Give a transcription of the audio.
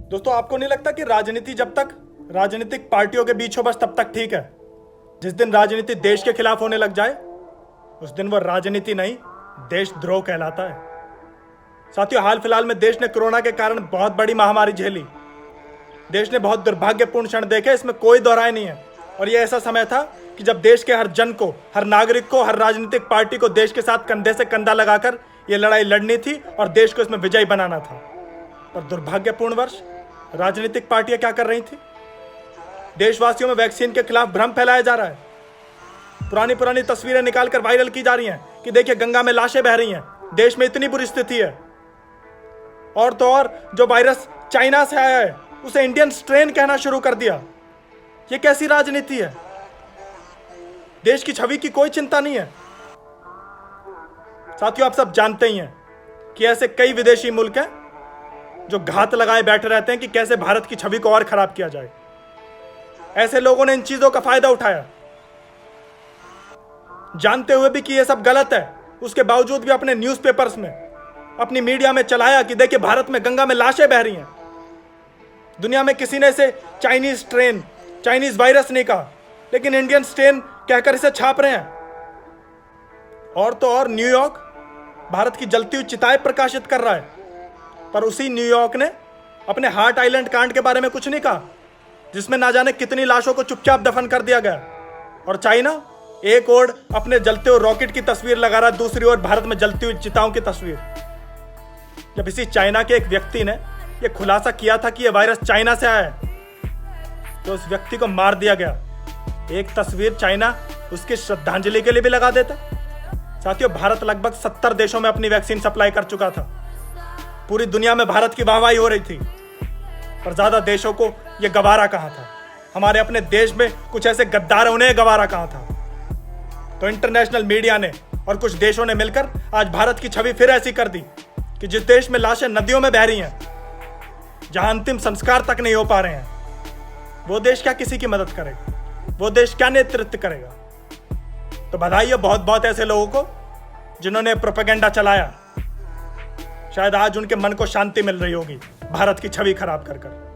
दोस्तों, आपको नहीं लगता कि राजनीति जब तक राजनीतिक पार्टियों के बीच हो बस तब तक ठीक है? जिस दिन राजनीति देश के खिलाफ होने लग जाए उस दिन वह राजनीति नहीं, देशद्रोह कहलाता है। साथियों, हाल फिलहाल में देश ने कोरोना के कारण बहुत बड़ी महामारी झेली। देश ने बहुत दुर्भाग्यपूर्ण क्षण देखे, इसमें कोई दो राय नहीं है। और यह ऐसा समय था कि जब देश के हर जन को, हर नागरिक को, हर राजनीतिक पार्टी को देश के साथ कंधे से कंधा लगाकर यह लड़ाई लड़नी थी और देश को इसमें विजयी बनाना था। पर दुर्भाग्यपूर्ण वर्ष राजनीतिक पार्टियां क्या कर रही थी? देशवासियों में वैक्सीन के खिलाफ भ्रम फैलाया जा रहा है। पुरानी पुरानी तस्वीरें निकालकर वायरल की जा रही हैं कि देखिए गंगा में लाशें बह रही हैं, देश में इतनी बुरी स्थिति है। और तो और जो वायरस चाइना से आया है उसे इंडियन स्ट्रेन कहना शुरू कर दिया। यह कैसी राजनीति है? देश की छवि की कोई चिंता नहीं है। साथियों, आप सब जानते ही हैं कि ऐसे कई विदेशी मुल्क हैं जो घात लगाए बैठे रहते हैं कि कैसे भारत की छवि को और खराब किया जाए। ऐसे लोगों ने इन चीजों का फायदा उठाया, जानते हुए भी कि यह सब गलत है, उसके बावजूद भी अपने न्यूज़पेपर्स में, अपनी मीडिया में चलाया कि देखिए भारत में गंगा में लाशें बह रही हैं। दुनिया में किसी ने इसे चाइनीज स्ट्रेन, चाइनीज वायरस नहीं कहा, लेकिन इंडियन स्ट्रेन कहकर इसे छाप रहे हैं। और तो और न्यूयॉर्क भारत की जलती हुई चिताएं प्रकाशित कर रहा है, पर उसी न्यूयॉर्क ने अपने हार्ट आइलैंड कांड के बारे में कुछ नहीं कहा, जिसमें ना जाने कितनी लाशों को चुपचाप दफन कर दिया गया। और चाइना एक ओर अपने जलते हुए रॉकेट की तस्वीर लगा रहा है, दूसरी ओर भारत में जलती हुई चिताओं की तस्वीर। जब इसी चाइना के एक व्यक्ति ने यह खुलासा किया था कि यह वायरस चाइना से आया है, तो उस व्यक्ति को मार दिया गया। एक तस्वीर चाइना उसकी श्रद्धांजलि के लिए भी लगा देता। साथियों, भारत लगभग 70 देशों में अपनी वैक्सीन सप्लाई कर चुका था। पूरी दुनिया में भारत की वाहवाही हो रही थी, पर ज्यादा देशों को यह गवारा कहां था। हमारे अपने देश में कुछ ऐसे गद्दार, उन्हें गवारा कहां था। तो इंटरनेशनल मीडिया ने और कुछ देशों ने मिलकर आज भारत की छवि फिर ऐसी कर दी कि जिस देश में लाशें नदियों में बह रही हैं, जहां अंतिम संस्कार तक नहीं हो पा रहे हैं, वो देश क्या किसी की मदद करेगा? वो देश क्या नेतृत्व करेगा? तो बधाई है बहुत बहुत ऐसे लोगों को जिन्होंने प्रोपेगेंडा चलाया। शायद आज उनके मन को शांति मिल रही होगी भारत की छवि खराब कर कर।